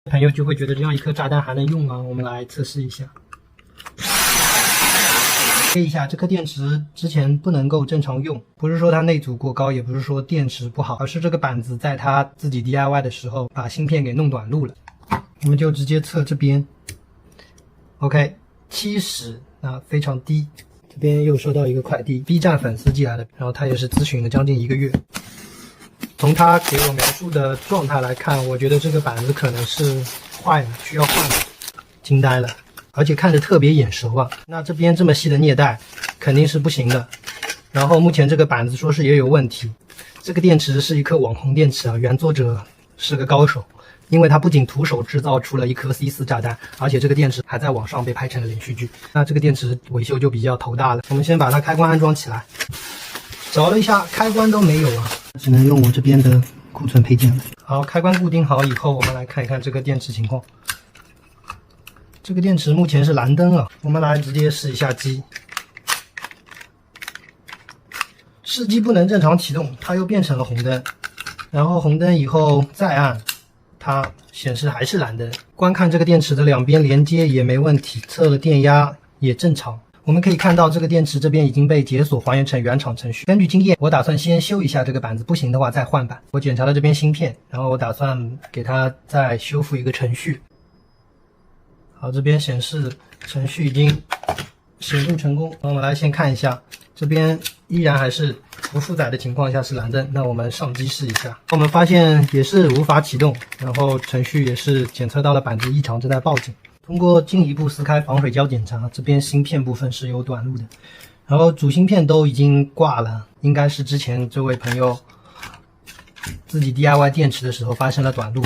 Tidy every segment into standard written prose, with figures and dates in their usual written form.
朋友就会觉得这样一颗炸弹还能用吗？我们来测试一下。一下，这颗电池之前不能够正常用，不是说它内阻过高，也不是说电池不好，而是这个板子在它自己 DIY 的时候把芯片给弄短路了。我们就直接测这边 ，OK， 70，那非常低。这边又收到一个快递 ，B 站粉丝寄来的，然后他也是咨询了将近1个月。从他给我描述的状态来看，我觉得这个板子可能是坏了，需要换了，惊呆了。而且看着特别眼熟啊，那这边这么细的镍带肯定是不行的。然后目前这个板子说是也有问题，这个电池是一颗网红电池啊，原作者是个高手，因为他不仅徒手制造出了一颗 C4 炸弹，而且这个电池还在网上被拍成了连续剧。那这个电池维修就比较头大了。我们先把它开关安装起来，找了一下开关都没有啊，只能用我这边的库存配件了。好，开关固定好以后，我们来看一看这个电池情况。这个电池目前是蓝灯啊，我们来直接试一下机。试机不能正常启动，它又变成了红灯，然后红灯以后再按，它显示还是蓝灯。观看这个电池的两边连接也没问题，测了电压也正常。我们可以看到这个电池这边已经被解锁还原成原厂程序。根据经验，我打算先修一下这个板子，不行的话再换板。我检查了这边芯片，然后我打算给它再修复一个程序。好，这边显示程序已经写入成功。那我们来先看一下，这边依然还是不负载的情况下是蓝灯。那我们上机试一下，我们发现也是无法启动，然后程序也是检测到了板子异常，正在报警。通过进一步撕开防水胶检查，这边芯片部分是有短路的，然后主芯片都已经挂了，应该是之前这位朋友自己 DIY 电池的时候发生了短路。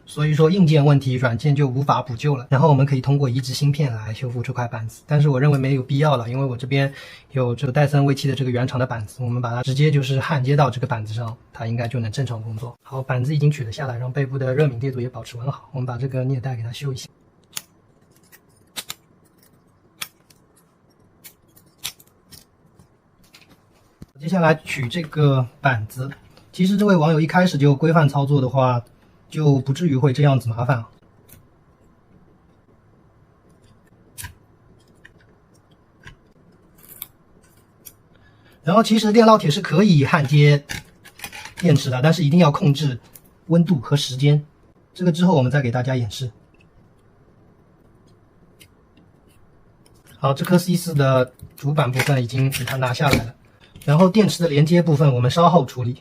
所以说硬件问题，软件就无法补救了。然后我们可以通过移植芯片来修复这块板子，但是我认为没有必要了，因为我这边有这个戴森微气的这个原厂的板子，我们把它直接就是焊接到这个板子上，它应该就能正常工作。好，板子已经取了下来，让背部的热敏电阻也保持完好。我们把这个镍带给它修一下。接下来取这个板子，其实这位网友一开始就规范操作的话，就不至于会这样子麻烦啊。然后其实电烙铁是可以焊接电池的，但是一定要控制温度和时间。这个之后我们再给大家演示。好，这颗 C4 的主板部分已经给它拿下来了，然后电池的连接部分我们稍后处理。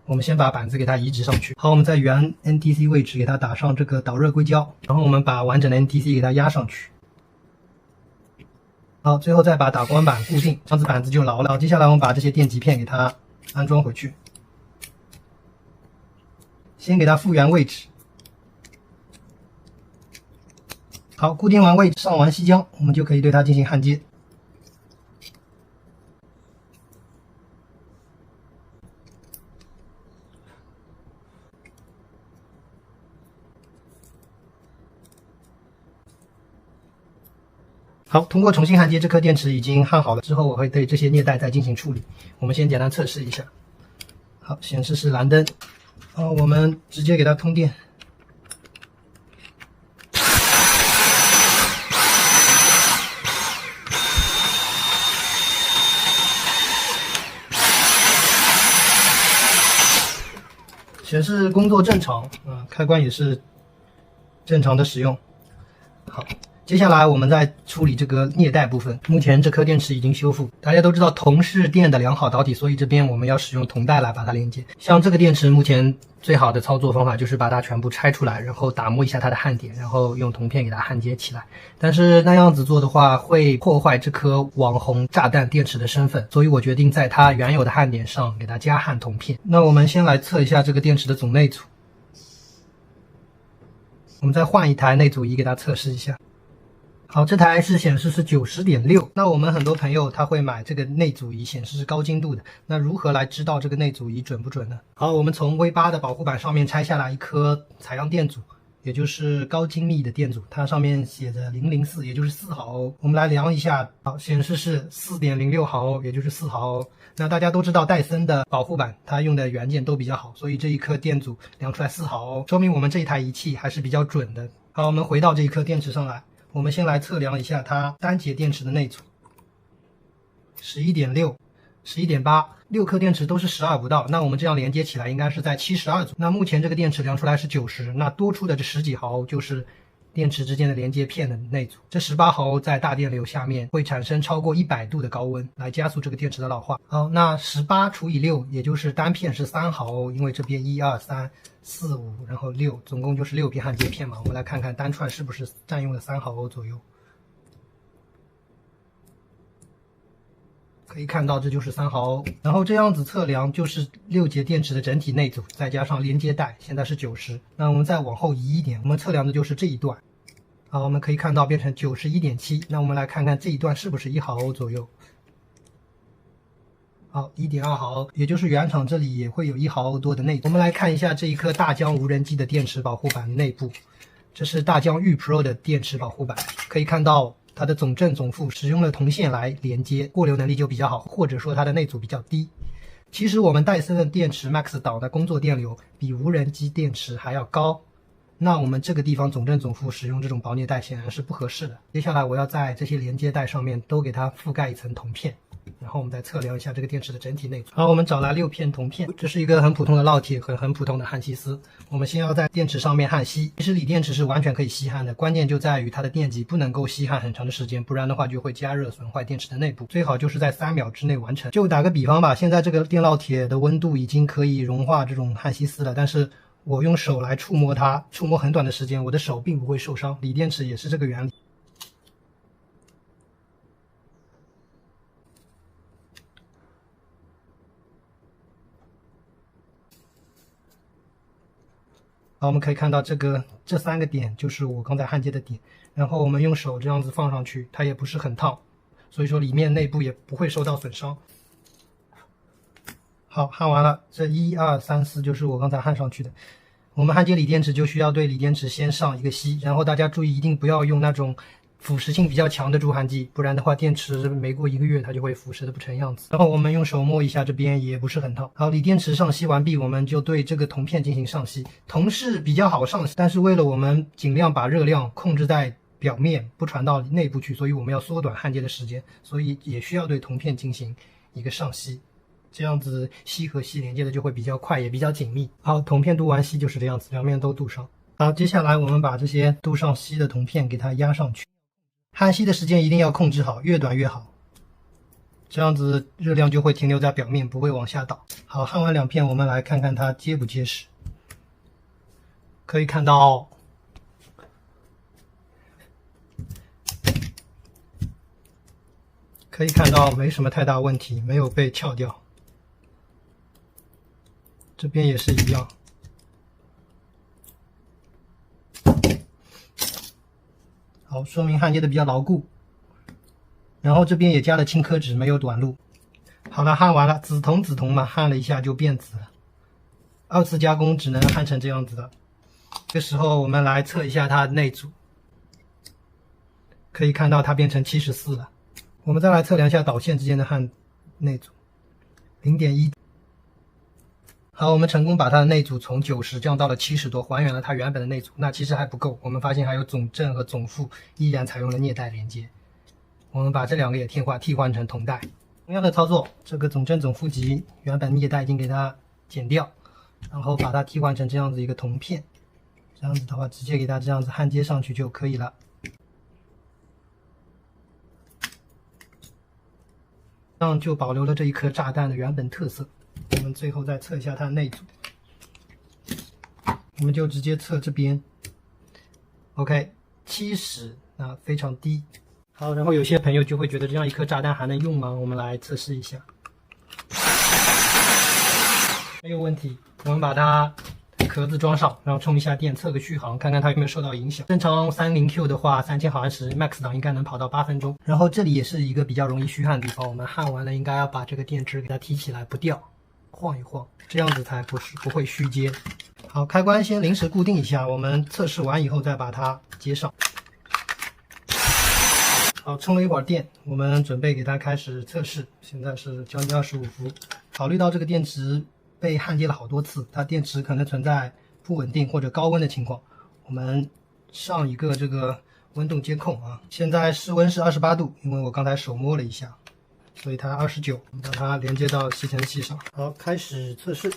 我们先把板子给它移植上去。好，我们在原 NTC 位置给它打上这个导热硅胶，然后我们把完整的 NTC 给它压上去。好，最后再把打光板固定，这样子板子就牢了。接下来我们把这些电极片给它安装回去，先给它复原位置。好，固定完位置，上完锡浆，我们就可以对它进行焊接。好，通过重新焊接，这颗电池已经焊好了。之后我会对这些镍带再进行处理。我们先简单测试一下。好，显示是蓝灯。好，我们直接给它通电。显示工作正常，开关也是正常的使用。好。接下来我们再处理这个镍带部分。目前这颗电池已经修复。大家都知道铜是电的良好导体，所以这边我们要使用铜带来把它连接。像这个电池目前最好的操作方法就是把它全部拆出来，然后打磨一下它的焊点，然后用铜片给它焊接起来。但是那样子做的话会破坏这颗网红炸弹电池的身份，所以我决定在它原有的焊点上给它加焊铜片。那我们先来测一下这个电池的总内阻。我们再换一台内阻仪给它测试一下。好，这台是显示是 90.6。那我们很多朋友他会买这个内阻仪，显示是高精度的。那如何来知道这个内阻仪准不准呢？好，我们从 V8 的保护板上面拆下来一颗采样电阻，也就是高精密的电阻，它上面写着004，也就是4毫欧。我们来量一下，好，显示是4.06毫欧，也就是4毫欧。那大家都知道戴森的保护板，它用的元件都比较好，所以这一颗电阻量出来4毫欧，说明我们这一台仪器还是比较准的。好，我们回到这一颗电池上来，我们先来测量一下它单节电池的内阻，11.6、11.8。6颗电池都是12不到，那我们这样连接起来应该是在72组。那目前这个电池量出来是90，那多出的这10几毫欧就是电池之间的连接片的内阻。这18毫欧在大电流下面会产生超过100度的高温，来加速这个电池的老化。好，那18除以6，也就是单片是3毫欧，因为这边1、2、3、4、5，然后6，总共就是6片焊接片嘛。我们来看看单串是不是占用了3毫欧左右。可以看到这就是3毫欧，然后这样子测量就是6节电池的整体内阻，再加上连接带，现在是90。那我们再往后移一点，我们测量的就是这一段。好，我们可以看到变成91.7。那我们来看看这一段是不是1毫欧左右。好， 1.2毫欧，也就是原厂这里也会有1毫欧多的内阻。我们来看一下这一颗大疆无人机的电池保护板内部，这是大疆玉 Pro 的电池保护板，可以看到它的总正总负使用了铜线来连接，过流能力就比较好，或者说它的内阻比较低。其实我们戴森的电池 Max 导的工作电流比无人机电池还要高，那我们这个地方总正总负使用这种薄镍带显然是不合适的。接下来我要在这些连接带上面都给它覆盖一层铜片，然后我们再测量一下这个电池的整体内阻。好，我们找来6片铜片，这是一个很普通的烙铁和很普通的焊锡丝。我们先要在电池上面焊锡，其实锂电池是完全可以吸焊的，关键就在于它的电极不能够吸焊很长的时间，不然的话就会加热损坏电池的内部。最好就是在3秒之内完成。就打个比方吧，现在这个电烙铁的温度已经可以融化这种焊锡丝了，但是我用手来触摸它，触摸很短的时间，我的手并不会受伤。锂电池也是这个原理。好，我们可以看到这3个点就是我刚才焊接的点，然后我们用手这样子放上去，它也不是很烫，所以说里面内部也不会受到损伤。好，焊完了，这1、2、3、4就是我刚才焊上去的。我们焊接锂电池就需要对锂电池先上一个锡，然后大家注意一定不要用那种腐蚀性比较强的助焊剂，不然的话电池没过1个月它就会腐蚀的不成样子。然后我们用手摸一下，这边也不是很烫。好，锂电池上锡完毕，我们就对这个铜片进行上锡。铜是比较好上锡，但是为了我们尽量把热量控制在表面，不传到内部去，所以我们要缩短焊接的时间，所以也需要对铜片进行一个上锡。这样子锡和锡连接的就会比较快，也比较紧密。好，铜片镀完锡就是这样子，两面都镀上。好，接下来我们把这些镀上锡的铜片给它压上去。焊锡的时间一定要控制好，越短越好，这样子热量就会停留在表面，不会往下倒。好，焊完2片，我们来看看它结不结实。可以看到，没什么太大问题，没有被撬掉。这边也是一样。好，说明焊接的比较牢固。然后这边也加了轻科纸，没有短路。好了，焊完了，紫铜嘛，焊了一下就变紫了。2次加工只能焊成这样子的。这时候我们来测一下它的内阻，可以看到它变成74了。我们再来测量一下导线之间的焊内阻，0.1。好，我们成功把它的内阻从90降到了70多，还原了它原本的内阻。那其实还不够，我们发现还有总正和总负依然采用了镍带连接。我们把这2个也替换成铜带。同样的操作，这个总正总负极原本镍带已经给它剪掉，然后把它替换成这样子一个铜片。这样子的话，直接给它这样子焊接上去就可以了。这样就保留了这一颗炸弹的原本特色。我们最后再测一下它的内阻，我们就直接测这边 ，OK， 70，那非常低。好，然后有些朋友就会觉得这样一颗炸弹还能用吗？我们来测试一下，没有问题。我们把它壳子装上，然后充一下电，测个续航，看看它有没有受到影响。正常30Q 的话，3000毫安时 Max 档应该能跑到8分钟。然后这里也是一个比较容易虚焊的地方，我们焊完了应该要把这个电池给它提起来不掉。晃一晃，这样子才不会虚接。好，开关先临时固定一下，我们测试完以后再把它接上。好，充了一会儿电，我们准备给它开始测试。现在是将近25伏。考虑到这个电池被焊接了好多次，它电池可能存在不稳定或者高温的情况，我们上一个这个温度监控啊。现在室温是28度，因为我刚才手摸了一下，所以它29。我们把它连接到吸尘器上。好，开始测试。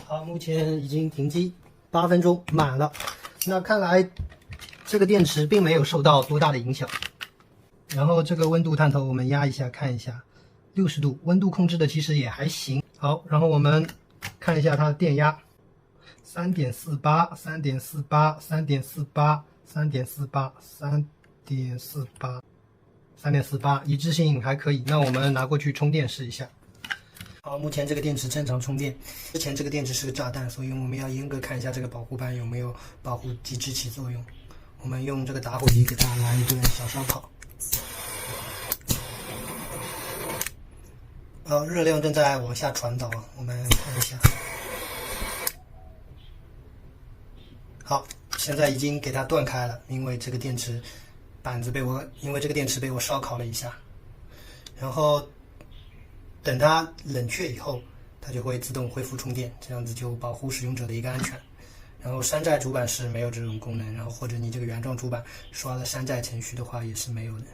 好，目前已经停机8分钟，满了。那看来这个电池并没有受到多大的影响。然后这个温度探头我们压一下看一下，60度，温度控制的其实也还行。好，然后我们看一下它的电压，3.48、3.48、3.48、3.48、3.48、3.48，一致性还可以。那我们拿过去充电试一下。好，目前这个电池正常充电。之前这个电池是个炸弹，所以我们要严格看一下这个保护板有没有保护机制起作用。我们用这个打火机给它来一顿小烧烤。热量正在往下传导，我们看一下。好，现在已经给它断开了，因为这个电池被我烧烤了一下。然后等它冷却以后，它就会自动恢复充电，这样子就保护使用者的一个安全。然后山寨主板是没有这种功能，然后或者你这个原装主板刷了山寨程序的话也是没有的。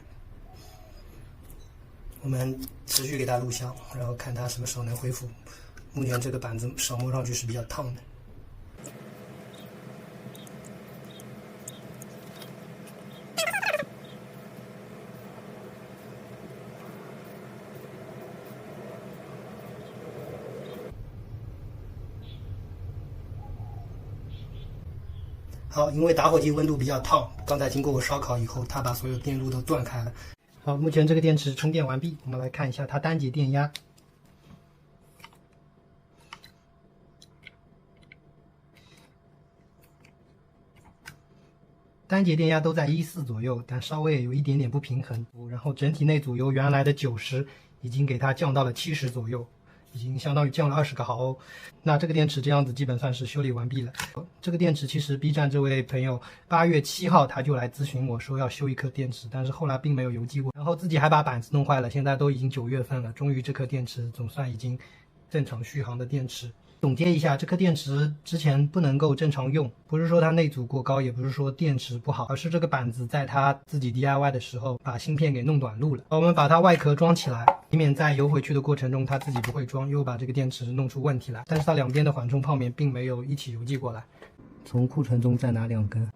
我们持续给它录像，然后看它什么时候能恢复。目前这个板子手摸上去是比较烫的。好，因为打火机温度比较烫，刚才经过我烧烤以后，它把所有电路都断开了。好，目前这个电池充电完毕，我们来看一下它单节电压。单节电压都在14左右，但稍微有一点点不平衡。然后整体内阻由原来的90已经给它降到了70左右。已经相当于降了20个毫欧，那这个电池这样子基本算是修理完毕了。这个电池其实 B 站这位朋友8月7号他就来咨询我说要修一颗电池，但是后来并没有邮寄过，然后自己还把板子弄坏了，现在都已经9月份了，终于这颗电池总算已经正常续航的电池。总结一下，这颗电池之前不能够正常用，不是说它内阻过高，也不是说电池不好，而是这个板子在它自己 DIY 的时候把芯片给弄短路了。我们把它外壳装起来，以免在邮回去的过程中它自己不会装，又把这个电池弄出问题来。但是它两边的缓冲泡棉并没有一起邮寄过来，从库存中再拿2根。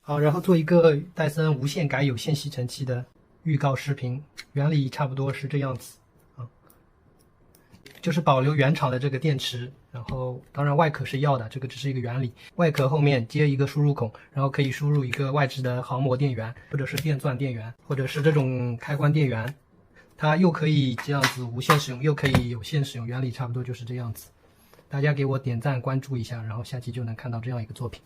好，然后做一个戴森无线改有线吸尘器的预告视频，原理差不多是这样子啊，就是保留原厂的这个电池，然后当然外壳是要的，这个只是一个原理。外壳后面接一个输入孔，然后可以输入一个外置的毫膜电源，或者是电钻电源，或者是这种开关电源，它又可以这样子无线使用，又可以有线使用，原理差不多就是这样子。大家给我点赞关注一下，然后下期就能看到这样一个作品。